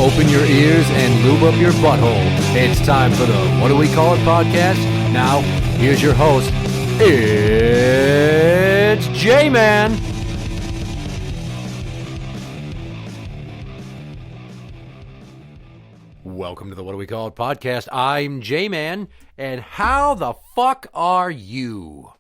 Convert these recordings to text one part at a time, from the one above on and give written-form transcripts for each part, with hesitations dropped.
Open your ears and lube up your butthole. It's time for the What Do We Call It podcast. Now, here's your host. It's Jmann. Welcome to the What Do We Call It podcast. I'm Jmann, and how the fuck are you?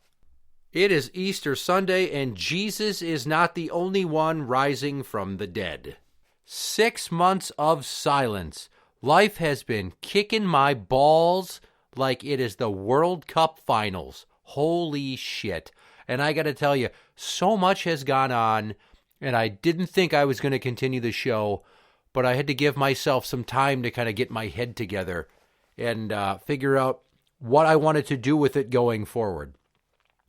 It is Easter Sunday, and Jesus is not the only one rising from the dead. 6 months of silence. Life has been kicking my balls like it is the World Cup finals. Holy shit. And I gotta tell you, so much has gone on, and I didn't think I was going to continue the show, but I had to give myself some time to kind of get my head together and figure out what I wanted to do with it going forward.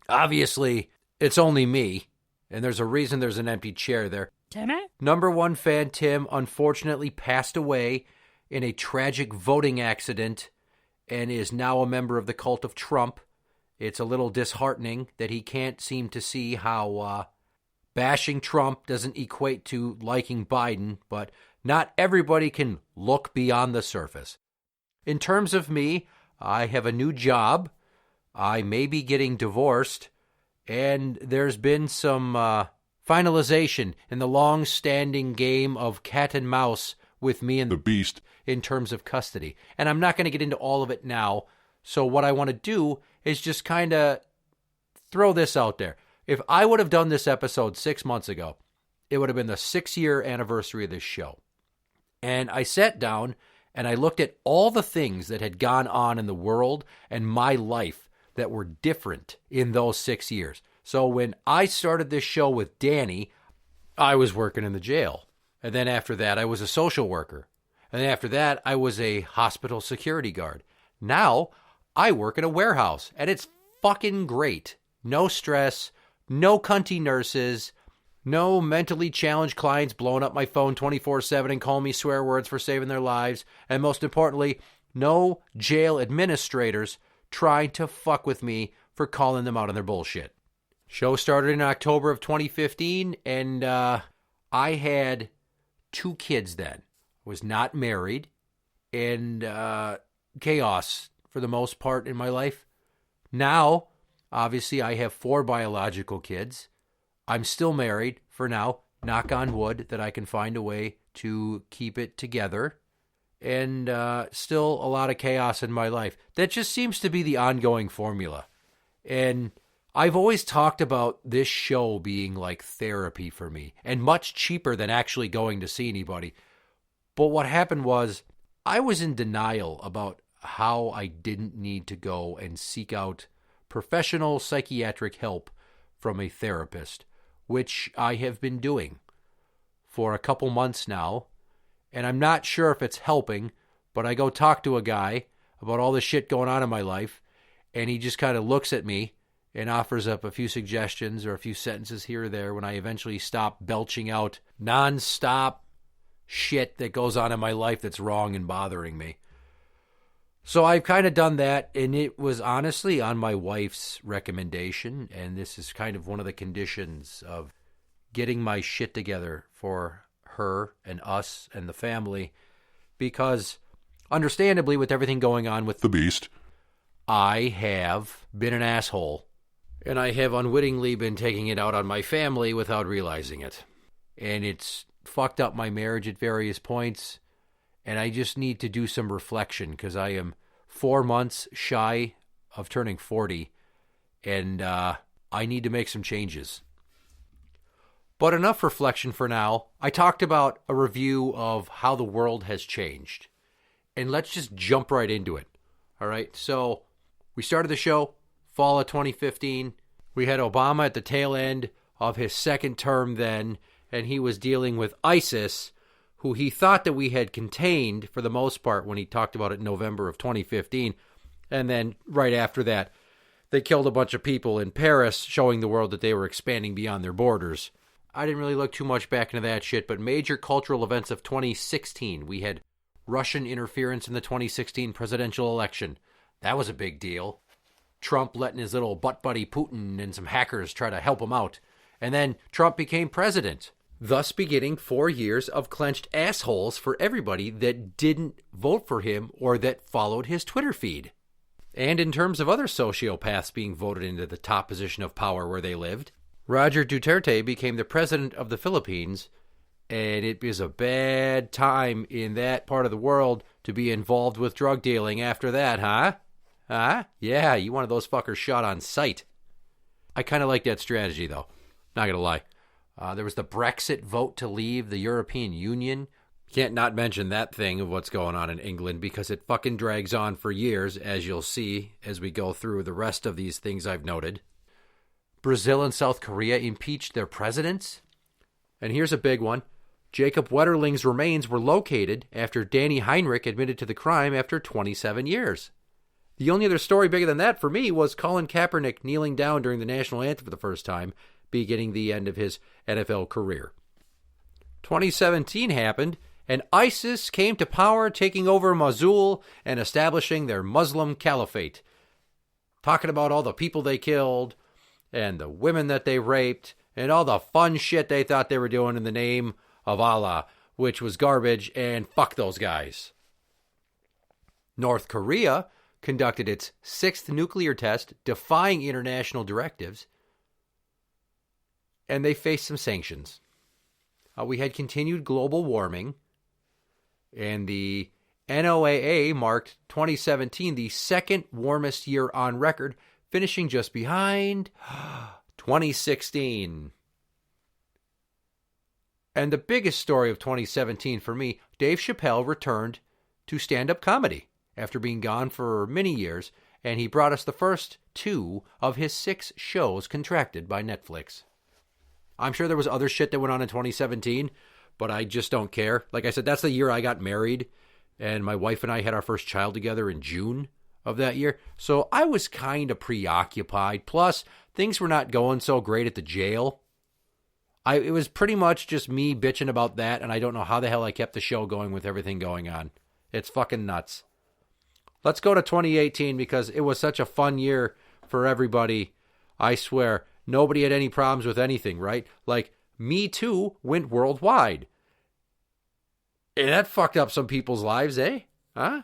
Obviously, it's only me, and there's a reason there's an empty chair there. Timmy? Number one fan Tim unfortunately passed away in a tragic voting accident and is now a member of the cult of Trump. It's a little disheartening that he can't seem to see how bashing Trump doesn't equate to liking Biden, but not everybody can look beyond the surface. In terms of me, I have a new job. I may be getting divorced, and there's been some finalization in the long-standing game of cat and mouse with me and the beast in terms of custody. And I'm not going to get into all of it now. So what I want to do is just kind of throw this out there. If I would have done this episode 6 months ago, it would have been the 6-year anniversary of this show. And I sat down and I looked at all the things that had gone on in the world and my life that were different in those 6 years. So when I started this show with Danny, I was working in the jail. And then after that, I was a social worker. And then after that, I was a hospital security guard. Now, I work in a warehouse, and it's fucking great. No stress, no cunty nurses, no mentally challenged clients blowing up my phone 24/7 and calling me swear words for saving their lives. And most importantly, no jail administrators trying to fuck with me for calling them out on their bullshit. Show started in October of 2015, and I had 2 kids then. Was not married, and chaos for the most part in my life. Now, obviously, I have 4 biological kids. I'm still married for now. Knock on wood that I can find a way to keep it together. And still a lot of chaos in my life. That just seems to be the ongoing formula. And I've always talked about this show being like therapy for me and much cheaper than actually going to see anybody. But what happened was I was in denial about how I didn't need to go and seek out professional psychiatric help from a therapist, which I have been doing for a couple months now. And I'm not sure if it's helping, but I go talk to a guy about all the shit going on in my life, and he just kind of looks at me and offers up a few suggestions or a few sentences here or there when I eventually stop belching out nonstop shit that goes on in my life that's wrong and bothering me. So I've kind of done that, and it was honestly on my wife's recommendation, and this is kind of one of the conditions of getting my shit together for her and us and the family, because understandably with everything going on with the beast, I have been an asshole, and I have unwittingly been taking it out on my family without realizing it. And it's fucked up my marriage at various points, and I just need to do some reflection because I am 4 months shy of turning 40, and I need to make some changes. But enough reflection for now. I talked about a review of how the world has changed, and let's just jump right into it. All right, so we started the show fall of 2015. We had Obama at the tail end of his second term then, and he was dealing with ISIS, who he thought that we had contained for the most part when he talked about it in November of 2015. And then right after that, they killed a bunch of people in Paris, showing the world that they were expanding beyond their borders. I didn't really look too much back into that shit, but major cultural events of 2016. We had Russian interference in the 2016 presidential election. That was a big deal. Trump letting his little butt buddy Putin and some hackers try to help him out. And then Trump became president. thus beginning 4 years of clenched assholes for everybody that didn't vote for him or that followed his Twitter feed. And in terms of other sociopaths being voted into the top position of power where they lived, Roger Duterte became the president of the Philippines, and it is a bad time in that part of the world to be involved with drug dealing after that, huh? Huh? Yeah, you one of those fuckers shot on sight. I kind of like that strategy, though. Not going to lie. There was the Brexit vote to leave the European Union. Can't not mention that thing of what's going on in England because it fucking drags on for years, as you'll see as we go through the rest of these things I've noted. Brazil and South Korea impeached their presidents. And here's a big one. Jacob Wetterling's remains were located after Danny Heinrich admitted to the crime after 27 years. The only other story bigger than that for me was Colin Kaepernick kneeling down during the national anthem for the first time, beginning the end of his NFL career. 2017 happened, and ISIS came to power, taking over Mosul and establishing their Muslim caliphate. Talking about all the people they killed, and the women that they raped, and all the fun shit they thought they were doing in the name of Allah, which was garbage, and fuck those guys. North Korea conducted its 6th nuclear test, defying international directives, and they faced some sanctions. We had continued global warming, and the NOAA marked 2017 the second warmest year on record, finishing just behind 2016. And the biggest story of 2017 for me, Dave Chappelle returned to stand-up comedy after being gone for many years, and he brought us the first 2 of his 6 shows contracted by Netflix. I'm sure there was other shit that went on in 2017, but I just don't care. Like I said, that's the year I got married, and my wife and I had our first child together in June of that year. So I was kind of preoccupied. Plus, things were not going so great at the jail. It was pretty much just me bitching about that, and I don't know how the hell I kept the show going with everything going on. It's fucking nuts. Let's go to 2018 because it was such a fun year for everybody. I swear, nobody had any problems with anything, right? Like, Me Too went worldwide. And that fucked up some people's lives, eh? Huh?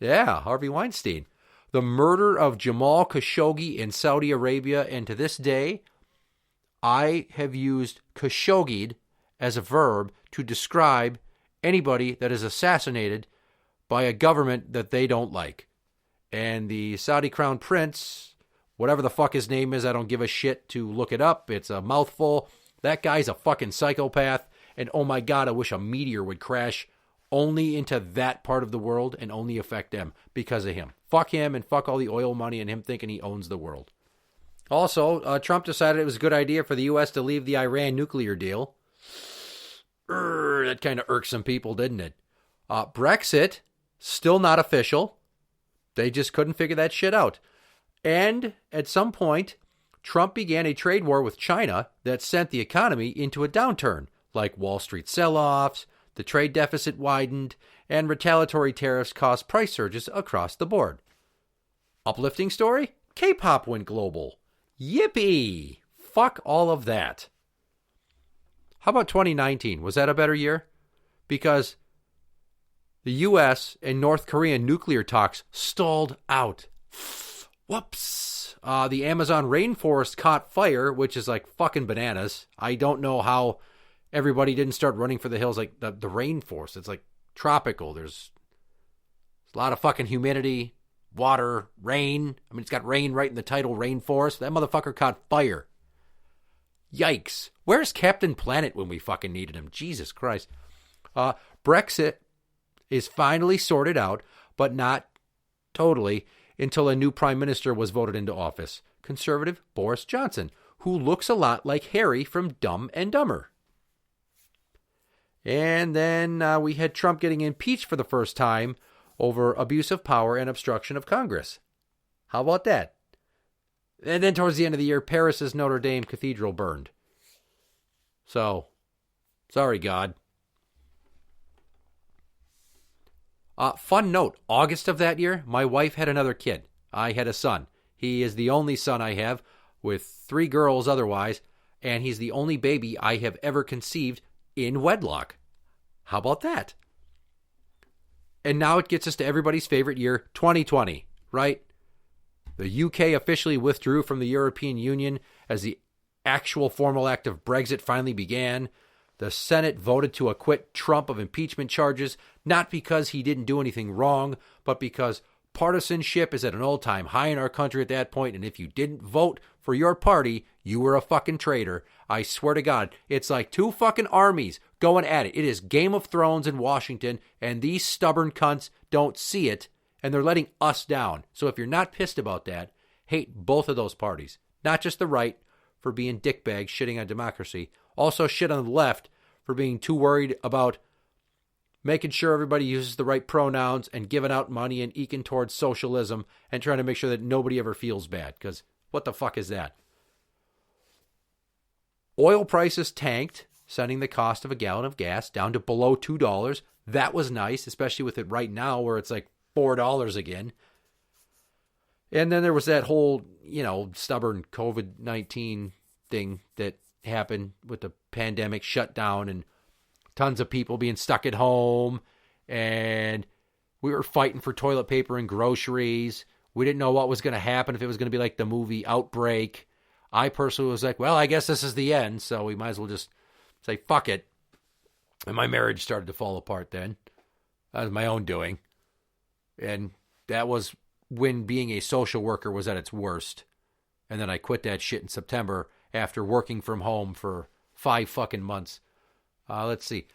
Yeah, Harvey Weinstein. The murder of Jamal Khashoggi in Saudi Arabia, and to this day, I have used Khashoggi'd as a verb to describe anybody that is assassinated by a government that they don't like. And the Saudi Crown Prince, whatever the fuck his name is, I don't give a shit to look it up. It's a mouthful. That guy's a fucking psychopath. And oh my God, I wish a meteor would crash only into that part of the world and only affect them because of him. Fuck him and fuck all the oil money and him thinking he owns the world. Also, Trump decided it was a good idea for the U.S. to leave the Iran nuclear deal. That kind of irked some people, didn't it? Brexit, still not official. They just couldn't figure that shit out. And at some point, Trump began a trade war with China that sent the economy into a downturn, like Wall Street sell-offs, the trade deficit widened, and retaliatory tariffs caused price surges across the board. Uplifting story? K-pop went global. Yippee! Fuck all of that. How about 2019? Was that a better year? Because the U.S. and North Korean nuclear talks stalled out. Whoops. The Amazon rainforest caught fire, which is like fucking bananas. I don't know how everybody didn't start running for the hills, like the rainforest. It's like tropical. There's a lot of fucking humidity, water, rain. I mean, it's got rain right in the title, rainforest. That motherfucker caught fire. Yikes. Where's Captain Planet when we fucking needed him? Jesus Christ. Brexit is finally sorted out, but not totally, until a new prime minister was voted into office. Conservative Boris Johnson, who looks a lot like Harry from Dumb and Dumber. And then we had Trump getting impeached for the first time over abuse of power and obstruction of Congress. How about that? And then towards the end of the year, Paris's Notre Dame Cathedral burned. So, sorry, God. Fun note, August of that year, my wife had another kid. I had a son. He is the only son I have, with 3 girls otherwise. and he's the only baby I have ever conceived in wedlock. How about that? And now it gets us to everybody's favorite year, 2020, right? The UK officially withdrew from the European Union as the actual formal act of Brexit finally began. The Senate voted to acquit Trump of impeachment charges, not because he didn't do anything wrong, but because partisanship is at an all-time high in our country at that point, and if you didn't vote for your party, you were a fucking traitor. I swear to God, it's like two fucking armies going at it. It is Game of Thrones in Washington, and these stubborn cunts don't see it, and they're letting us down. So if you're not pissed about that, hate both of those parties. Not just the right for being dickbags, shitting on democracy. Also shit on the left for being too worried about making sure everybody uses the right pronouns and giving out money and eking towards socialism and trying to make sure that nobody ever feels bad. Because what the fuck is that? Oil prices tanked, sending the cost of a gallon of gas down to below $2. That was nice, especially with it right now where it's like $4 again. And then there was that whole, stubborn COVID-19 thing that happened with the pandemic shutdown and tons of people being stuck at home. And we were fighting for toilet paper and groceries. We didn't know what was going to happen, if it was going to be like the movie Outbreak. I personally was like, well, I guess this is the end, so we might as well just say, fuck it. And my marriage started to fall apart then. That was my own doing. And that was when being a social worker was at its worst. And then I quit that shit in September after working from home for 5 fucking months. Let's see.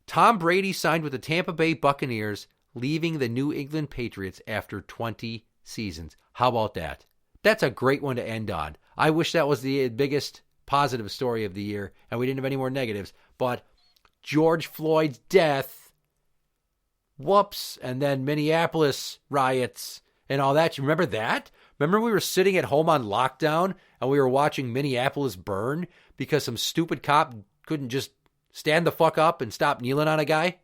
Tom Brady signed with the Tampa Bay Buccaneers, leaving the New England Patriots after 20 seasons. How about that? That's a great one to end on. I wish that was the biggest positive story of the year, and we didn't have any more negatives. But George Floyd's death, whoops, and then Minneapolis riots and all that. You remember that? Remember we were sitting at home on lockdown and we were watching Minneapolis burn because some stupid cop couldn't just stand the fuck up and stop kneeling on a guy?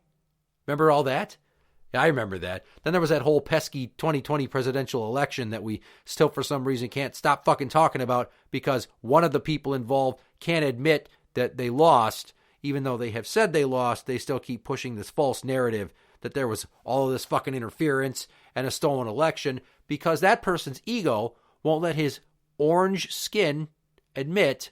Remember all that? Yeah, I remember that. Then there was that whole pesky 2020 presidential election that we still for some reason can't stop fucking talking about because one of the people involved can't admit that they lost. Even though they have said they lost, they still keep pushing this false narrative that there was all of this fucking interference and a stolen election because that person's ego won't let his orange skin admit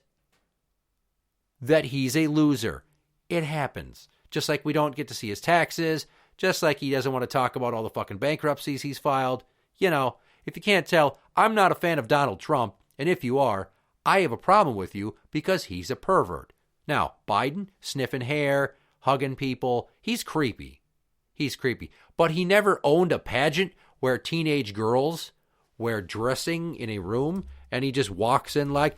that he's a loser. It happens. Just like we don't get to see his taxes, just like he doesn't want to talk about all the fucking bankruptcies he's filed. If you can't tell, I'm not a fan of Donald Trump, and if you are, I have a problem with you because he's a pervert. Now, Biden, sniffing hair, hugging people, he's creepy. He's creepy. But he never owned a pageant where teenage girls wear dressing in a room, and he just walks in like,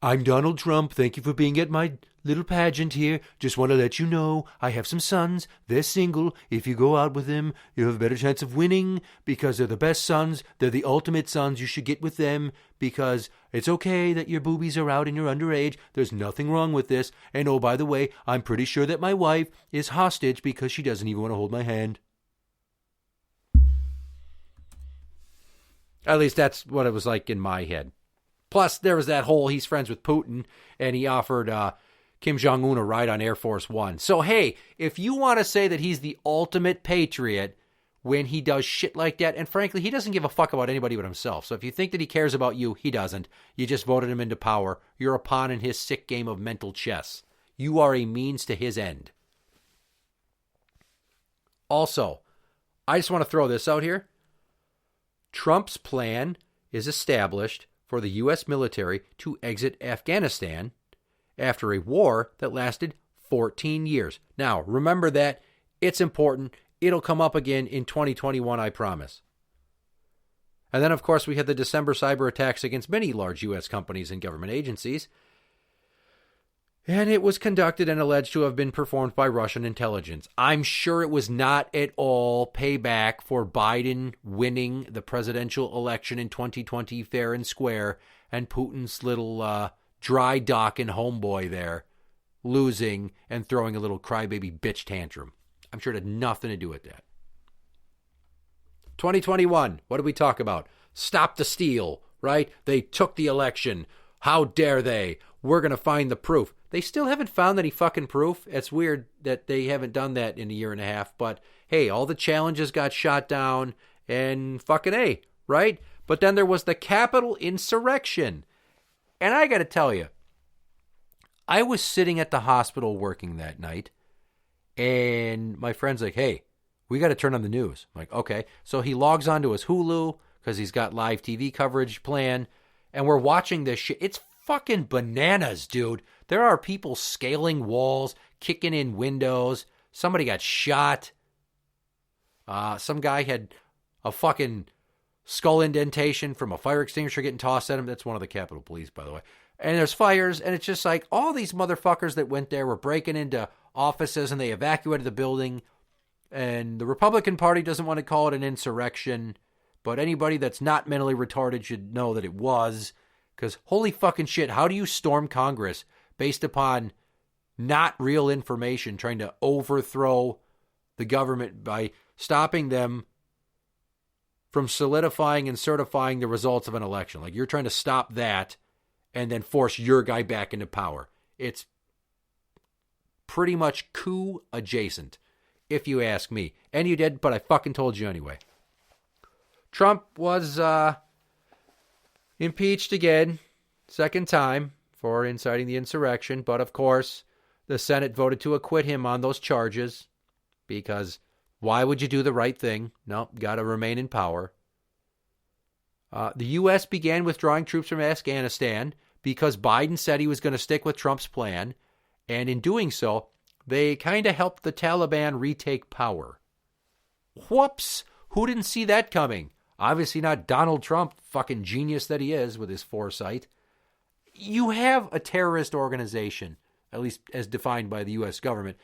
I'm Donald Trump. Thank you for being at my little pageant here. Just want to let you know I have some sons. They're single. If you go out with them, you have a better chance of winning because they're the best sons. They're the ultimate sons. You should get with them because it's okay that your boobies are out and you're underage. There's nothing wrong with this. And oh, by the way, I'm pretty sure that my wife is hostage because she doesn't even want to hold my hand. At least that's what it was like in my head. Plus, there was that whole he's friends with Putin, and he offered Kim Jong-un a ride on Air Force One. So, hey, if you want to say that he's the ultimate patriot when he does shit like that, and frankly, he doesn't give a fuck about anybody but himself. So if you think that he cares about you, he doesn't. You just voted him into power. You're a pawn in his sick game of mental chess. You are a means to his end. Also, I just want to throw this out here. Trump's plan is established for the U.S. military to exit Afghanistan after a war that lasted 14 years. Now, remember that. It's important. It'll come up again in 2021, I promise. And then, of course, we had the December cyber attacks against many large U.S. companies and government agencies. And it was conducted and alleged to have been performed by Russian intelligence. I'm sure it was not at all payback for Biden winning the presidential election in 2020 fair and square and Putin's little dry dock and homeboy there losing and throwing a little crybaby bitch tantrum. I'm sure it had nothing to do with that. 2021, what did we talk about? Stop the steal, right? They took the election. How dare they? we're going to find the proof. They still haven't found any fucking proof. It's weird that they haven't done that in a year and a half. But hey, all the challenges got shot down and fucking A, right? But then there was the Capitol insurrection. And I got to tell you, I was sitting at the hospital working that night, and my friend's like, hey, we got to turn on the news. I'm like, okay. So he logs onto his Hulu because he's got live TV coverage planned, and we're watching this shit. It's fucking bananas, dude. There are people scaling walls, kicking in windows. Somebody got shot. Some guy had a fucking skull indentation from a fire extinguisher getting tossed at him. That's one of the Capitol Police, by the way. And there's fires, and it's just like all these motherfuckers that went there were breaking into offices, and they evacuated the building. And the Republican Party doesn't want to call it an insurrection, but anybody that's not mentally retarded should know that it was. Because holy fucking shit, how do you storm Congress based upon not real information, trying to overthrow the government by stopping them from solidifying and certifying the results of an election? Like, you're trying to stop that and then force your guy back into power. It's pretty much coup adjacent, if you ask me. And you did, but I fucking told you anyway. Trump was impeached again, second time, for inciting the insurrection. But of course, the Senate voted to acquit him on those charges, because why would you do the right thing? No, got to remain in power. The U.S. began withdrawing troops from Afghanistan because Biden said he was going to stick with Trump's plan. And in doing so, they kind of helped the Taliban retake power. Whoops! Who didn't see that coming? Obviously not Donald Trump, fucking genius that he is with his foresight. You have a terrorist organization, at least as defined by the U.S. government,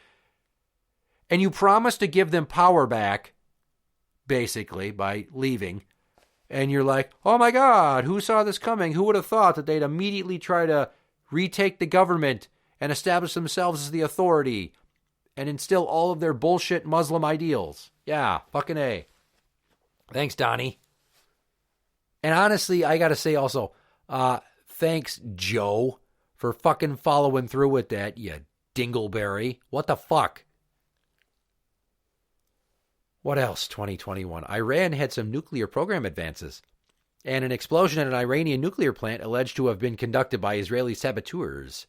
and you promise to give them power back, basically, by leaving. And you're like, oh my God, who saw this coming? Who would have thought that they'd immediately try to retake the government and establish themselves as the authority and instill all of their bullshit Muslim ideals? Yeah, fucking A. Thanks, Donnie. And honestly, I got to say also, thanks, Joe, for fucking following through with that, you dingleberry. What the fuck? What else, 2021? Iran had some nuclear program advances, and an explosion at an Iranian nuclear plant alleged to have been conducted by Israeli saboteurs.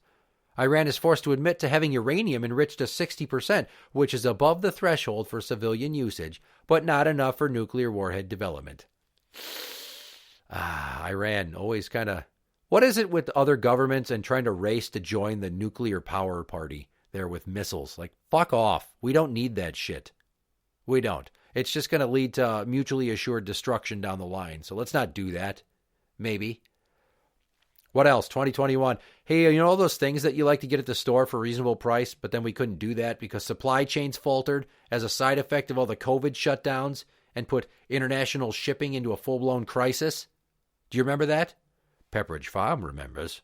Iran is forced to admit to having uranium enriched to 60%, which is above the threshold for civilian usage, but not enough for nuclear warhead development. Iran, always kind of... What is it with other governments and trying to race to join the nuclear power party there with missiles? Like, fuck off. We don't need that shit. We don't. It's just going to lead to mutually assured destruction down the line. So let's not do that. Maybe. What else? 2021. Hey, you know all those things that you like to get at the store for a reasonable price, but then we couldn't do that because supply chains faltered as a side effect of all the COVID shutdowns and put international shipping into a full-blown crisis? Do you remember that? Pepperidge Farm remembers.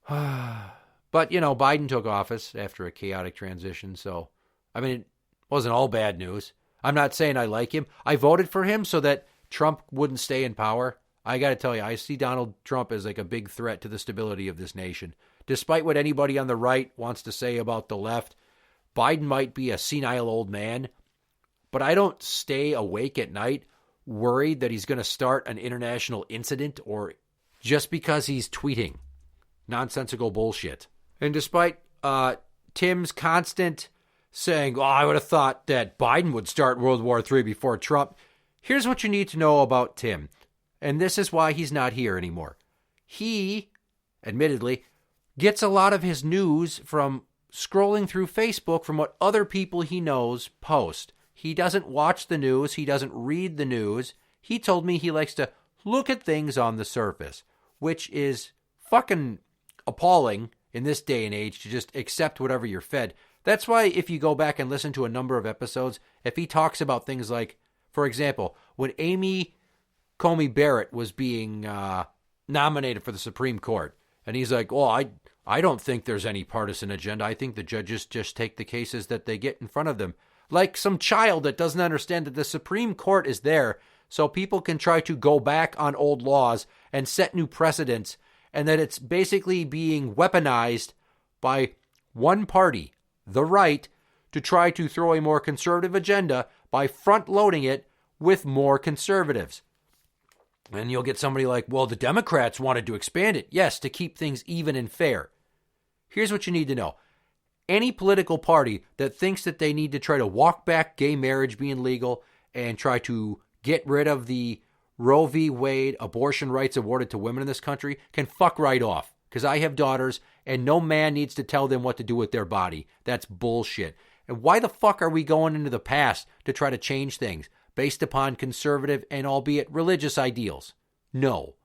But, you know, Biden took office after a chaotic transition, so, I mean, it wasn't all bad news. I'm not saying I like him. I voted for him so that Trump wouldn't stay in power. I got to tell you, I see Donald Trump as like a big threat to the stability of this nation. Despite what anybody on the right wants to say about the left, Biden might be a senile old man, but I don't stay awake at night worried that he's going to start an international incident or just because he's tweeting nonsensical bullshit. And despite Tim's constant saying, I would have thought that Biden would start World War III before Trump, here's what you need to know about Tim. And this is why he's not here anymore. He, admittedly, gets a lot of his news from scrolling through Facebook from what other people he knows post. He doesn't watch the news. He doesn't read the news. He told me he likes to look at things on the surface, which is fucking appalling in this day and age to just accept whatever you're fed. That's why if you go back and listen to a number of episodes, if he talks about things like, for example, when Amy Coney Barrett was being nominated for the Supreme Court, and he's like, I don't think there's any partisan agenda. I think the judges just take the cases that they get in front of them. Like some child that doesn't understand that the Supreme Court is there so people can try to go back on old laws and set new precedents, and that it's basically being weaponized by one party, the right, to try to throw a more conservative agenda by front-loading it with more conservatives. And you'll get somebody like, well, the Democrats wanted to expand it. Yes, to keep things even and fair. Here's what you need to know. Any political party that thinks that they need to try to walk back gay marriage being legal and try to get rid of the Roe v. Wade abortion rights awarded to women in this country can fuck right off. Because I have daughters, and no man needs to tell them what to do with their body. That's bullshit. And why the fuck are we going into the past to try to change things based upon conservative and albeit religious ideals? No.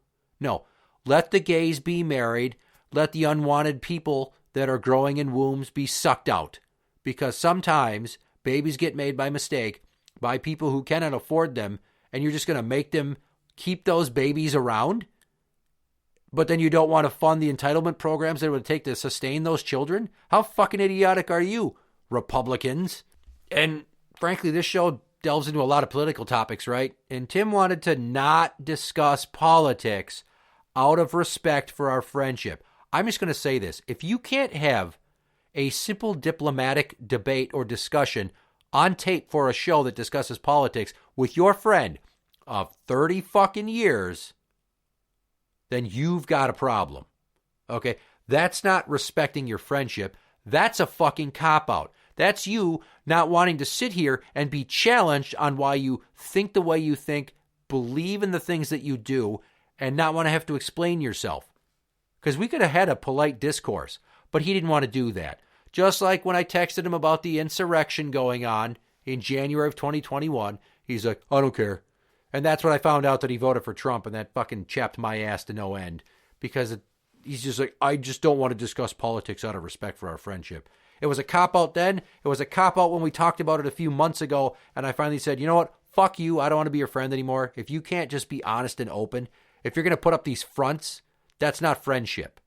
Let the gays be married. Let the unwanted people that are growing in wombs be sucked out. Because sometimes babies get made by mistake by people who cannot afford them, and you're just going to make them keep those babies around? But then you don't want to fund the entitlement programs that it would take to sustain those children? How fucking idiotic are you, Republicans? And frankly, this show delves into a lot of political topics, right? And Tim wanted to not discuss politics out of respect for our friendship. I'm just going to say this. If you can't have a simple diplomatic debate or discussion on tape for a show that discusses politics with your friend of 30 fucking years, then you've got a problem. Okay? That's not respecting your friendship. That's a fucking cop-out. That's you not wanting to sit here and be challenged on why you think the way you think, believe in the things that you do, and not want to have to explain yourself. Because we could have had a polite discourse, but he didn't want to do that. Just like when I texted him about the insurrection going on in January of 2021, he's like, I don't care. And that's when I found out that he voted for Trump, and that fucking chapped my ass to no end. Because he's just like, I just don't want to discuss politics out of respect for our friendship. It was a cop-out then. It was a cop-out when we talked about it a few months ago, and I finally said, you know what? Fuck you. I don't want to be your friend anymore. If you can't just be honest and open, if you're going to put up these fronts, that's not friendship.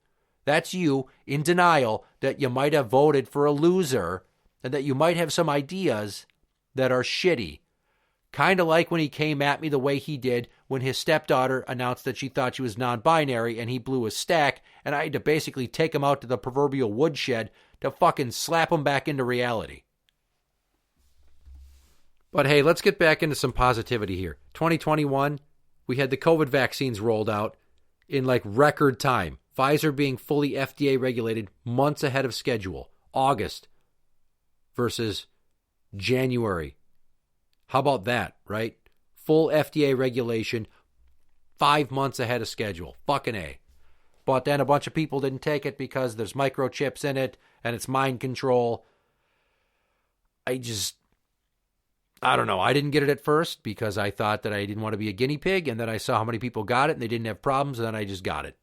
That's you in denial that you might have voted for a loser and that you might have some ideas that are shitty. Kind of like when he came at me the way he did when his stepdaughter announced that she thought she was non-binary and he blew a stack, and I had to basically take him out to the proverbial woodshed to fucking slap him back into reality. But hey, let's get back into some positivity here. 2021, we had the COVID vaccines rolled out in like record time. Pfizer being fully FDA regulated months ahead of schedule. August versus January. How about that, right? Full FDA regulation 5 months ahead of schedule. Fucking A. But then a bunch of people didn't take it because there's microchips in it and it's mind control. I don't know. I didn't get it at first because I thought that I didn't want to be a guinea pig, and then I saw how many people got it and they didn't have problems, and then I just got it.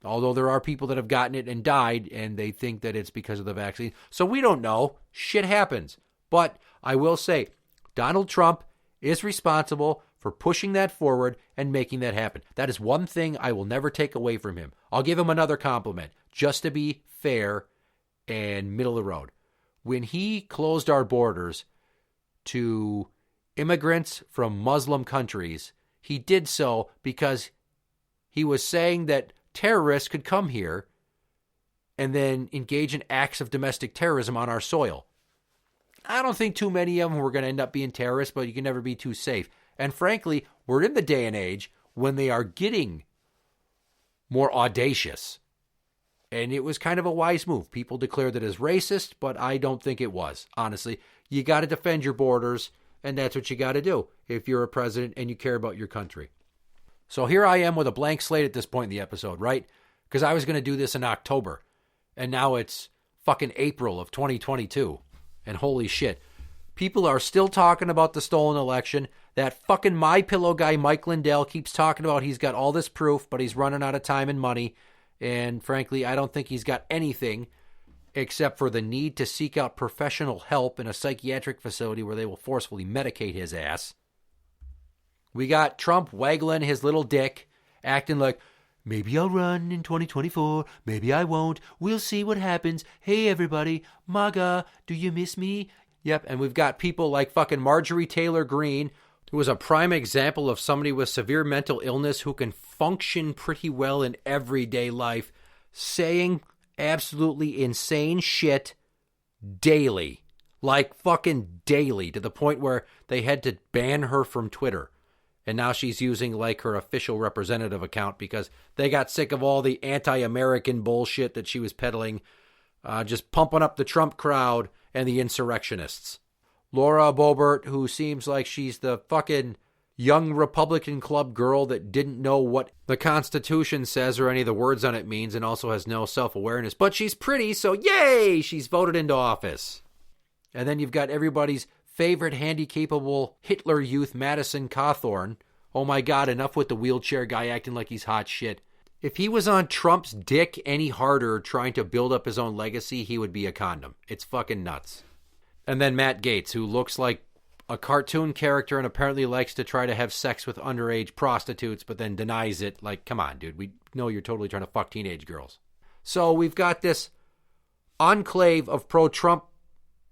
Although there are people that have gotten it and died, and they think that it's because of the vaccine. So we don't know. Shit happens. But I will say, Donald Trump is responsible for pushing that forward and making that happen. That is one thing I will never take away from him. I'll give him another compliment, just to be fair and middle of the road. When he closed our borders to immigrants from Muslim countries, he did so because he was saying that terrorists could come here and then engage in acts of domestic terrorism on our soil. I don't think too many of them were going to end up being terrorists, but you can never be too safe. And frankly, we're in the day and age when they are getting more audacious. And it was kind of a wise move. People declared it as racist, but I don't think it was. Honestly, you got to defend your borders, and that's what you got to do if you're a president and you care about your country. So here I am with a blank slate at this point in the episode, right? Because I was going to do this in October, and now it's fucking April of 2022. And holy shit, people are still talking about the stolen election. That fucking MyPillow guy, Mike Lindell, keeps talking about he's got all this proof, but he's running out of time and money. And frankly, I don't think he's got anything except for the need to seek out professional help in a psychiatric facility where they will forcefully medicate his ass. We got Trump waggling his little dick, acting like, maybe I'll run in 2024, maybe I won't, we'll see what happens. Hey everybody, MAGA, do you miss me? Yep, and we've got people like fucking Marjorie Taylor Greene who is a prime example of somebody with severe mental illness who can function pretty well in everyday life, saying absolutely insane shit daily. Like fucking daily, to the point where they had to ban her from Twitter. And now she's using like her official representative account because they got sick of all the anti-American bullshit that she was peddling, just pumping up the Trump crowd and the insurrectionists. Laura Boebert, who seems like she's the fucking young Republican club girl that didn't know what the Constitution says or any of the words on it means and also has no self-awareness. But she's pretty, so yay! She's voted into office. And then you've got everybody's favorite handy-capable Hitler youth, Madison Cawthorn. Oh my God, enough with the wheelchair guy acting like he's hot shit. If he was on Trump's dick any harder trying to build up his own legacy, he would be a condom. It's fucking nuts. And then Matt Gaetz, who looks like a cartoon character and apparently likes to try to have sex with underage prostitutes, but then denies it. Like, come on, dude. We know you're totally trying to fuck teenage girls. So we've got this enclave of pro-Trump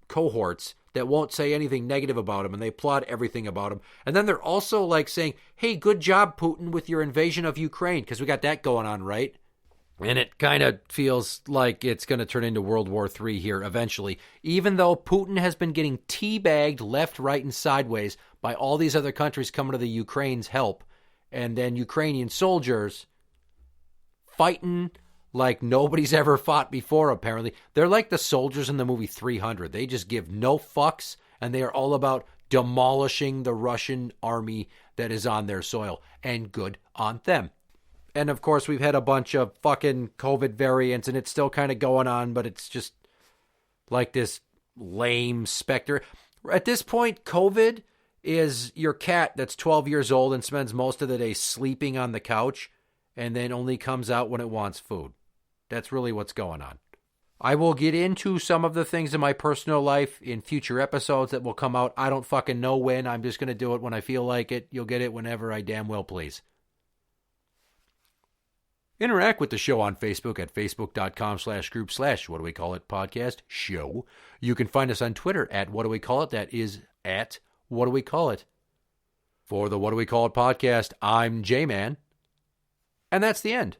cohorts that won't say anything negative about him, and they applaud everything about him. And then they're also like saying, hey, good job, Putin, with your invasion of Ukraine, because we got that going on, right? And it kind of feels like it's going to turn into World War III here eventually, even though Putin has been getting teabagged left, right, and sideways by all these other countries coming to the Ukraine's help, and then Ukrainian soldiers fighting like nobody's ever fought before, apparently. They're like the soldiers in the movie 300. They just give no fucks, and they are all about demolishing the Russian army that is on their soil, and good on them. And, of course, we've had a bunch of fucking COVID variants, and it's still kind of going on, but it's just like this lame specter. At this point, COVID is your cat that's 12 years old and spends most of the day sleeping on the couch and then only comes out when it wants food. That's really what's going on. I will get into some of the things in my personal life in future episodes that will come out. I don't fucking know when. I'm just going to do it when I feel like it. You'll get it whenever I damn well please. Interact with the show on Facebook at facebook.com/group/whatdowecallitpodcast show. You can find us on Twitter at whatdowecallit. That is at whatdowecallit. For the What Do We Call It podcast, I'm Jmann. And that's the end.